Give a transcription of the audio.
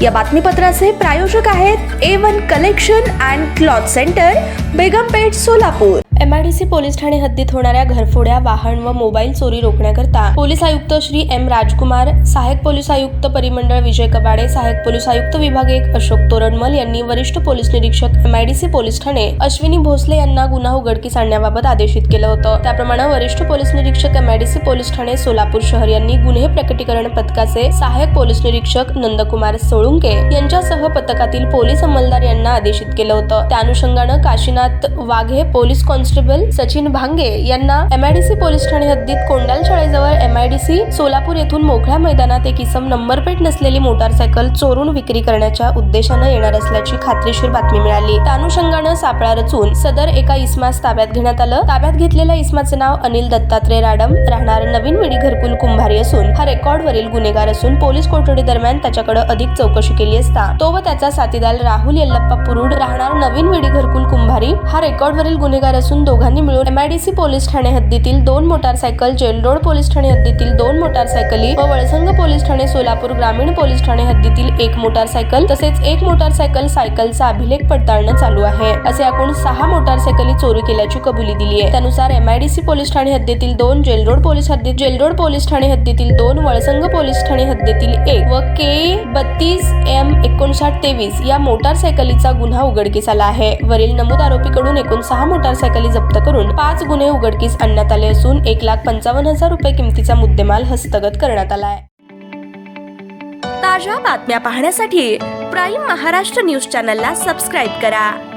या बातमीपत्राचे प्रायोजक आहेत A1 collection and cloth centre, Begumpeth, Solapur. MIDC police ठाणे हद्दीत होणाऱ्या घरफोड्या, वाहन व मोबाईल चोरी रोखण्याकरता पोलीस आयुक्त श्री M राजकुमार, सहाय्यक पोलीस आयुक्त परिमंडळ विजय कबाडे, सहाय्यक पोलीस आयुक्त विभाग 1 अशोक तोरडमल यांनी वरिष्ठ पोलीस निरीक्षक MIDC पोलीस ठाणे अश्विनी भोसले यांना गुन्हा उघडकीस आणण्याबाबत आदेशित केलं होतं। त्याप्रमाणे वरिष्ठ पोलीस निरीक्षक MIDC पोलीस ठाणे सोलापूर शहर यांनी गुन्हे प्रकटीकरण पथकाचे सहाय्यक पोलीस निरीक्षक नंदकुमार सोळुंके यांच्यासह पथकातील पोलीस अंमलदार यांना आदेशित केलं होतं। त्या अनुषंगानं काशीनाथ वाघे, पोलीस कॉन्स्टेबल सचिन भांगे यांना MIDC पोलीस ठाणे हद्दीत कोंडाल शाळेजवळ MIDC सोलापूर येथून मोकळ्या मैदानात एक इसम नंबर प्लेट नसलेली मोटारसायकल चोरून विक्री करण्याच्या उद्देशानं येणार असल्याची खात्रीशीर बातमी मिळाली। त्या अनुषंगानं सापळा रचून सदर एका इसमास ताब्यात घेण्यात आलं। ताब्यात घेतलेल्या इसमाचे नाव अनिल दत्तात्रय राडम, राहणार नवीन विडी घरकुल कुंभारी असून हा रेकॉर्डवरील गुन्हेगार असून पोलीस कोठडी दरम्यान त्याच्याकडे अधिक चौकशी केली असता तो व त्याचा साथीदार राहुल यल्लप्पा पुरुड, राहणार नवीन विडी घरकुल कुंभारी हा रेकॉर्डवरील गुन्हेगार असून दोघांनी मिळून MIDC पोलीस ठाणे हद्दीतील 2 मोटारसायकल, जेल रोड पोलीस ठाणे हद्दीतील 2 मोटारसायकली व वळसंग पोलीस ठाणे सोलापूर ग्रामीण पोलीस ठाणे हद्दीतील 1 मोटारसायकल तसेच 1 मोटारसायकल सायकलचा अभिलेख पडताळणं चालू आहे। असे एकूण 6 मोटारसायकली चोरी केल्याची कबुली दिली आहे। त्यानुसार MIDC पोलीस ठाणे हद्दीतील 2, जेल रोड पोलीस ठाणे हद्दीतील 2, वळसंग पोलीस ठाणे हद्दीतील 1 व K32M5923 या मोटारसायकलीचा गुन्हा उघडकीस आला आहे। वरील नमूद आरोपीकडून एकूण 6 मोटारसायकली जप्त करून 5 गुन्हे उघडकीस आणण्यात आले असून 1,55,000 रुपये किमतीचा मुद्देमाल हस्तगत करण्यात आला आहे। ताज्या बातम्या पाहण्यासाठी प्राईम महाराष्ट्र न्यूज चॅनलला सबस्क्राईब करा।